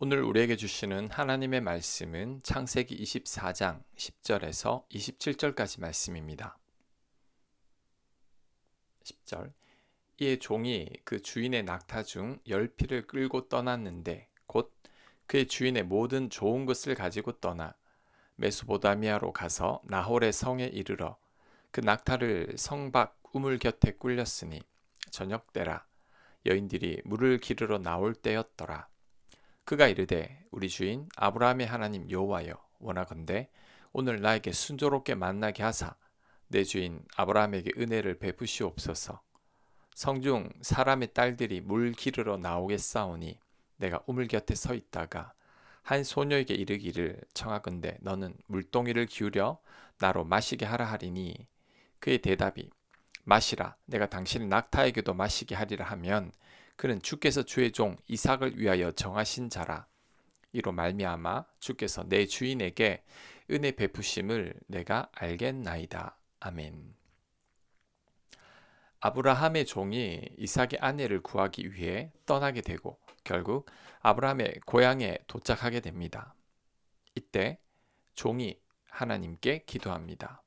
오늘 우리에게 주시는 하나님의 말씀은 창세기 24장 10절에서 27절까지 말씀입니다. 10절. 이에 종이 그 주인의 낙타 중 10匹를 끌고 떠났는데 곧 그의 주인의 모든 좋은 것을 가지고 떠나 메소보다미아로 가서 나홀의 성에 이르러 그 낙타를 성 밖 우물 곁에 꿀렸으니 저녁 때라 여인들이 물을 기르러 나올 때였더라. 그가 이르되 우리 주인 아브라함의 하나님 여호와여 원하건대 오늘 나에게 순조롭게 만나게 하사 내 주인 아브라함에게 은혜를 베푸시옵소서. 성중 사람의 딸들이 물 기르러 나오겠사오니 내가 우물 곁에 서 있다가 한 소녀에게 이르기를 청하건대 너는 물동이를 기울여 나로 마시게 하라 하리니 그의 대답이 마시라 내가 당신의 낙타에게도 마시게 하리라 하면 그는 주께서 주의 종 이삭을 위하여 정하신 자라. 이로 말미암아 주께서 내 주인에게 은혜 베푸심을 내가 알겠나이다. 아멘. 아브라함의 종이 이삭의 아내를 구하기 위해 떠나게 되고 결국 아브라함의 고향에 도착하게 됩니다. 이때 종이 하나님께 기도합니다.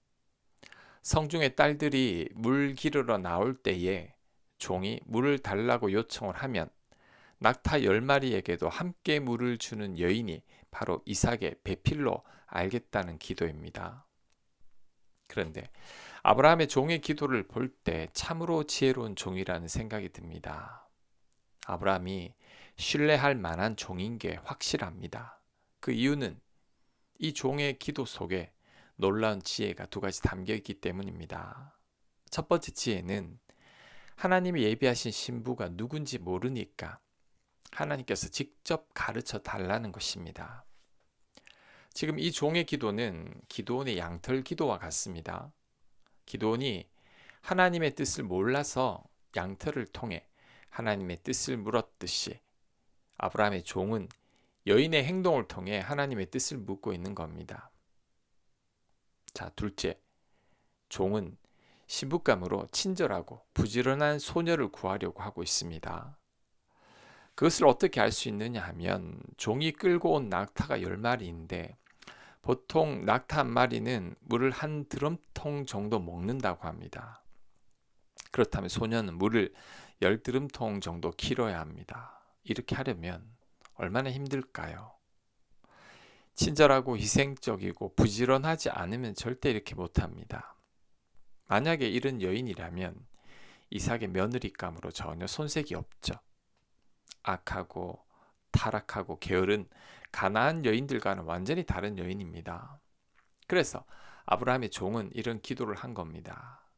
성중의 딸들이 물 기르러 나올 때에 종이 물을 달라고 요청을 하면 낙타 10마리에게도 함께 물을 주는 여인이 바로 이삭의 배필로 알겠다는 기도입니다. 그런데 아브라함의 종의 기도를 볼 때 참으로 지혜로운 종이라는 생각이 듭니다. 아브라함이 신뢰할 만한 종인 게 확실합니다. 그 이유는 이 종의 기도 속에 놀라운 지혜가 두 가지 담겨 있기 때문입니다. 첫 번째 지혜는 하나님이 예비하신 신부가 누군지 모르니까 하나님께서 직접 가르쳐 달라는 것입니다. 지금 이 종의 기도는 기드온의 양털 기도와 같습니다. 기드온이 하나님의 뜻을 몰라서 양털을 통해 하나님의 뜻을 물었듯이 아브라함의 종은 여인의 행동을 통해 하나님의 뜻을 묻고 있는 겁니다. 자, 둘째, 종은 신부감으로 친절하고 부지런한 소녀를 구하려고 하고 있습니다. 그것을 어떻게 알 수 있느냐 하면 종이 끌고 온 낙타가 10마리인데 보통 낙타 한 마리는 물을 한 드럼통 정도 먹는다고 합니다. 그렇다면 소녀는 물을 10드럼통 정도 길어야 합니다. 이렇게 하려면 얼마나 힘들까요? 친절하고 희생적이고 부지런하지 않으면 절대 이렇게 못합니다. 만약에 이런 여인이라면 이삭의 며느리감으로 전혀 손색이 없죠. 악하고 타락하고 게으른 가나안 여인들과는 완전히 다른 여인입니다. 그래서 아브라함의 종은 이런 기도를 한 겁니다.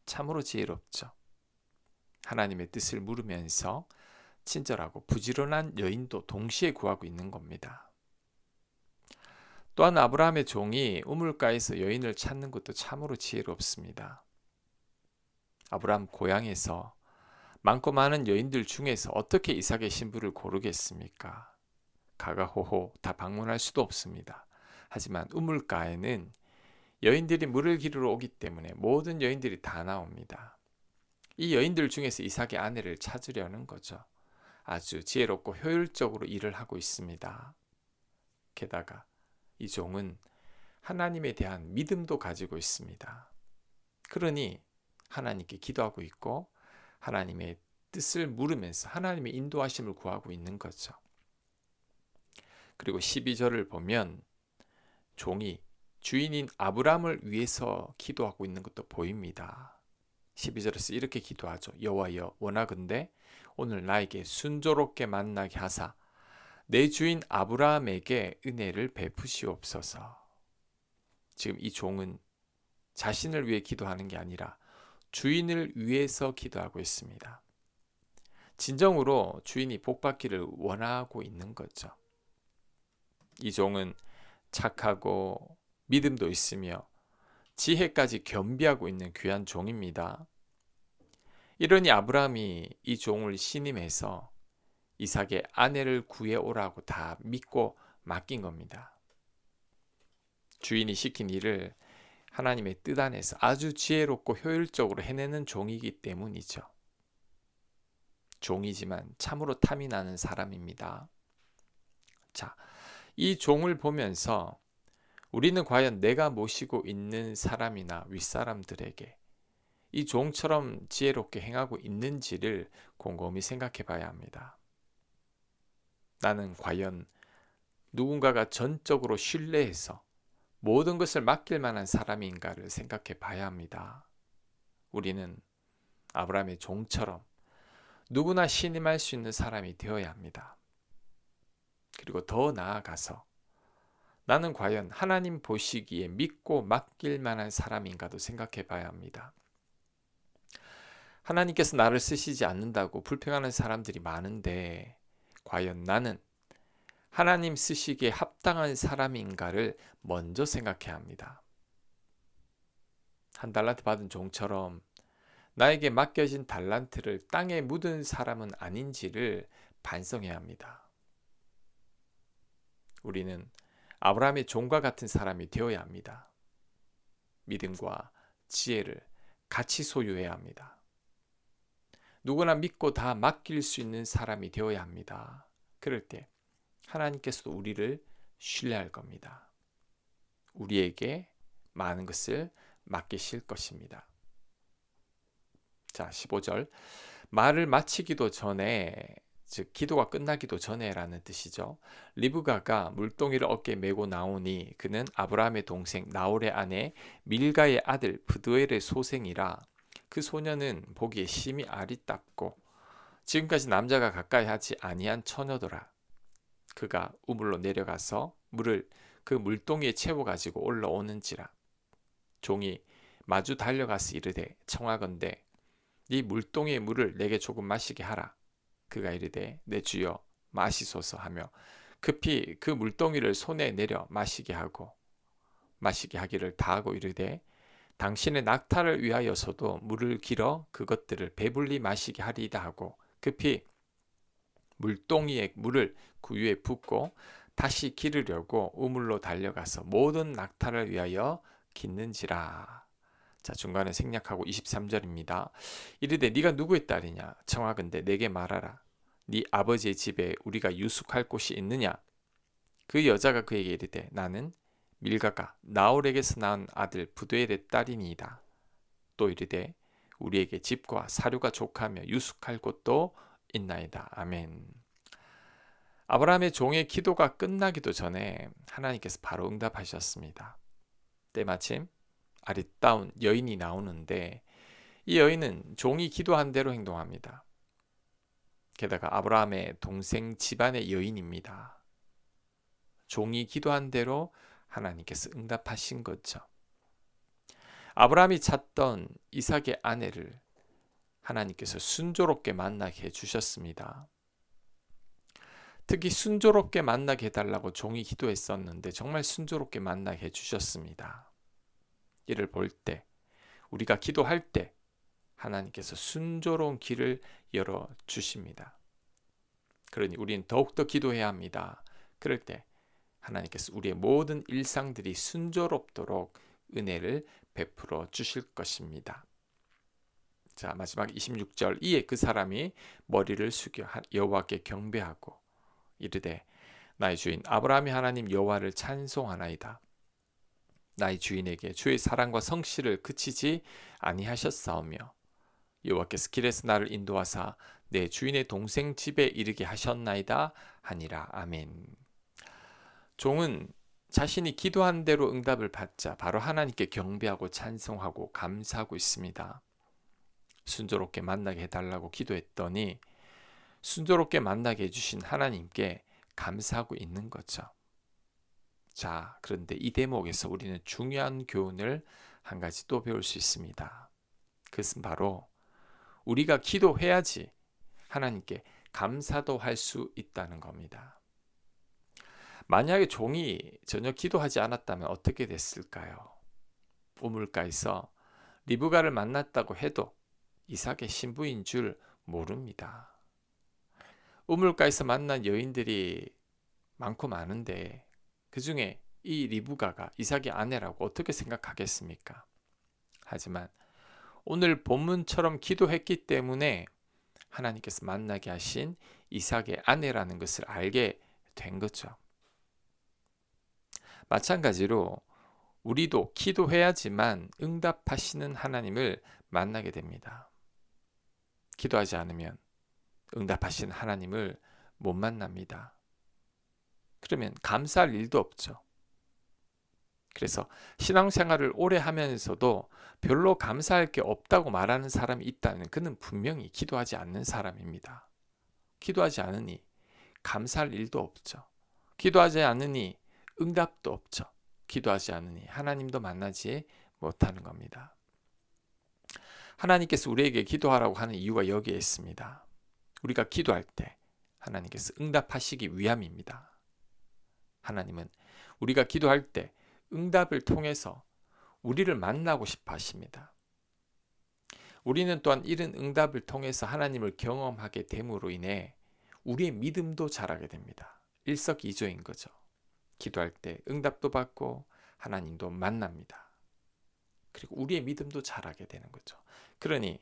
참으로 지혜롭죠. 하나님의 뜻을 물으면서 친절하고 부지런한 여인도 동시에 구하고 있는 겁니다. 또한 아브라함의 종이 우물가에서 여인을 찾는 것도 참으로 지혜롭습니다. 아브라함 고향에서 많고 많은 여인들 중에서 어떻게 이삭의 신부를 고르겠습니까? 가가호호 다 방문할 수도 없습니다. 하지만 우물가에는 여인들이 물을 기르러 오기 때문에 모든 여인들이 다 나옵니다. 이 여인들 중에서 이삭의 아내를 찾으려는 거죠. 아주 지혜롭고 효율적으로 일을 하고 있습니다. 게다가 이 종은 하나님에 대한 믿음도 가지고 있습니다. 그러니 하나님께 기도하고 있고 하나님의 뜻을 물으면서 하나님의 인도하심을 구하고 있는 거죠. 그리고 12절을 보면 종이 주인인 아브라함을 위해서 기도하고 있는 것도 보입니다. 12절에서 이렇게 기도하죠. 여호와여 원하건대 오늘 나에게 순조롭게 만나게 하사 내 주인 아브라함에게 은혜를 베푸시옵소서. 지금 이 종은 자신을 위해 기도하는 게 아니라 주인을 위해서 기도하고 있습니다. 진정으로 주인이 복받기를 원하고 있는 거죠. 이 종은 착하고 믿음도 있으며 지혜까지 겸비하고 있는 귀한 종입니다. 이러니 아브라함이 이 종을 신임해서 이삭의 아내를 구해오라고 다 믿고 맡긴 겁니다. 주인이 시킨 일을 하나님의 뜻 안에서 아주 지혜롭고 효율적으로 해내는 종이기 때문이죠. 종이지만 참으로 탐이 나는 사람입니다. 자, 이 종을 보면서 우리는 과연 내가 모시고 있는 사람이나 윗사람들에게 이 종처럼 지혜롭게 행하고 있는지를 곰곰이 생각해 봐야 합니다. 나는 과연 누군가가 전적으로 신뢰해서 모든 것을 맡길 만한 사람인가를 생각해 봐야 합니다. 우리는 아브라함의 종처럼 누구나 신임할 수 있는 사람이 되어야 합니다. 그리고 더 나아가서 나는 과연 하나님 보시기에 믿고 맡길 만한 사람인가도 생각해 봐야 합니다. 하나님께서 나를 쓰시지 않는다고 불평하는 사람들이 많은데 과연 나는 하나님 쓰시기에 합당한 사람인가를 먼저 생각해야 합니다. 한 달란트 받은 종처럼 나에게 맡겨진 달란트를 땅에 묻은 사람은 아닌지를 반성해야 합니다. 우리는 아브라함의 종과 같은 사람이 되어야 합니다. 믿음과 지혜를 같이 소유해야 합니다. 누구나 믿고 다 맡길 수 있는 사람이 되어야 합니다. 그럴 때 하나님께서도 우리를 신뢰할 겁니다. 우리에게 많은 것을 맡기실 것입니다. 자, 15절. 말을 마치기도 전에, 즉 기도가 끝나기도 전에라는 뜻이죠. 리브가가 물동이를 어깨에 메고 나오니 그는 아브라함의 동생 나홀의 아내 밀가의 아들 브두엘의 소생이라. 그 소녀는 보기에 심히 아리답고 지금까지 남자가 가까이 하지 아니한 처녀더라. 그가 우물로 내려가서 물을 그 물동이에 채워 가지고 올라오는지라. 종이 마주 달려가서 이르되 청하건대 네 물동이의 물을 내게 조금 마시게 하라. 그가 이르되 내 주여 마시소서 하며 급히 그 물동이를 손에 내려 마시게 하기를 다하고 이르되 당신의 낙타를 위하여서도 물을 길어 그것들을 배불리 마시게 하리이다 하고 급히 물동이의 물을 그 위에 붓고 다시 기르려고 우물로 달려가서 모든 낙타를 위하여 깃는지라. 자, 중간에 생략하고 23절입니다. 이르되 네가 누구의 딸이냐? 청하건대 내게 말하라. 네 아버지의 집에 우리가 유숙할 곳이 있느냐? 그 여자가 그에게 이르되 나는 밀가가 나홀에게서 낳은 아들 브두엘의 딸이니이다. 또 이르되 우리에게 집과 사료가 족하며 유숙할 곳도 있나이다. 아멘. 아브라함의 종의 기도가 끝나기도 전에 하나님께서 바로 응답하셨습니다. 때마침 아리따운 여인이 나오는데 이 여인은 종이 기도한 대로 행동합니다. 게다가 아브라함의 동생 집안의 여인입니다. 종이 기도한 대로 하나님께서 응답하신 거죠. 아브라함이 찾던 이삭의 아내를 하나님께서 순조롭게 만나게 해주셨습니다. 특히 순조롭게 만나게 해달라고 종이 기도했었는데 정말 순조롭게 만나게 해주셨습니다. 이를 볼 때, 우리가 기도할 때 하나님께서 순조로운 길을 열어주십니다. 그러니 우리는 더욱더 기도해야 합니다. 그럴 때 하나님께서 우리의 모든 일상들이 순조롭도록 은혜를 베풀어 주실 것입니다. 자, 마지막 26절. 이에 그 사람이 머리를 숙여 여호와께 경배하고 이르되 나의 주인 아브라함이 하나님 여호와를 찬송하나이다. 나의 주인에게 주의 사랑과 성실을 그치지 아니하셨사오며 여호와께서 길에서 나를 인도하사 내 주인의 동생 집에 이르게 하셨나이다 하니라. 아멘. 종은 자신이 기도한 대로 응답을 받자 바로 하나님께 경배하고 찬송하고 감사하고 있습니다. 순조롭게 만나게 해달라고 기도했더니 순조롭게 만나게 해주신 하나님께 감사하고 있는 거죠. 자, 그런데 이 대목에서 우리는 중요한 교훈을 한 가지 또 배울 수 있습니다. 그것은 바로 우리가 기도해야지 하나님께 감사도 할 수 있다는 겁니다. 만약에 종이 전혀 기도하지 않았다면 어떻게 됐을까요? 우물가에서 리브가를 만났다고 해도 이삭의 신부인 줄 모릅니다. 우물가에서 만난 여인들이 많고 많은데 그 중에 이 리브가가 이삭의 아내라고 어떻게 생각하겠습니까? 하지만 오늘 본문처럼 기도했기 때문에 하나님께서 만나게 하신 이삭의 아내라는 것을 알게 된 거죠. 마찬가지로 우리도 기도해야지만 응답하시는 하나님을 만나게 됩니다. 기도하지 않으면 응답하시는 하나님을 못 만납니다. 그러면 감사할 일도 없죠. 그래서 신앙생활을 오래 하면서도 별로 감사할 게 없다고 말하는 사람이 있다면 그는 분명히 기도하지 않는 사람입니다. 기도하지 않으니 감사할 일도 없죠. 기도하지 않으니 응답도 없죠. 기도하지 않으니 하나님도 만나지 못하는 겁니다. 하나님께서 우리에게 기도하라고 하는 이유가 여기에 있습니다. 우리가 기도할 때 하나님께서 응답하시기 위함입니다. 하나님은 우리가 기도할 때 응답을 통해서 우리를 만나고 싶어 하십니다. 우리는 또한 이런 응답을 통해서 하나님을 경험하게 됨으로 인해 우리의 믿음도 자라게 됩니다. 일석이조인 거죠. 기도할 때 응답도 받고 하나님도 만납니다. 그리고 우리의 믿음도 자라게 되는 거죠. 그러니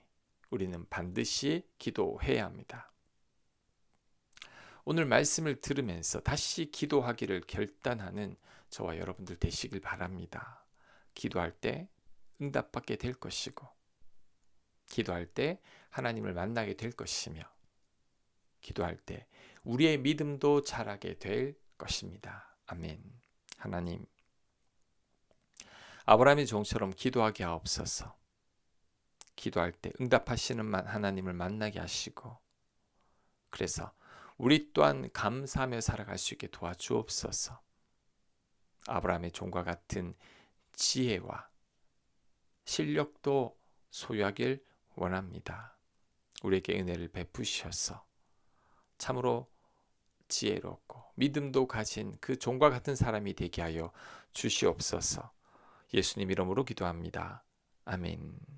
우리는 반드시 기도해야 합니다. 오늘 말씀을 들으면서 다시 기도하기를 결단하는 저와 여러분들 되시길 바랍니다. 기도할 때 응답받게 될 것이고, 기도할 때 하나님을 만나게 될 것이며, 기도할 때 우리의 믿음도 자라게 될 것입니다. 아멘. 하나님, 아브라함의 종처럼 기도하게 하옵소서. 기도할 때 응답하시는 하나님을 만나게 하시고, 그래서 우리 또한 감사하며 살아갈 수 있게 도와주옵소서. 아브라함의 종과 같은 지혜와 실력도 소유하길 원합니다. 우리에게 은혜를 베푸셔서 참으로 지혜롭고 믿음도 가진 그 종과 같은 사람이 되게 하여 주시옵소서. 예수님 이름으로 기도합니다. 아멘.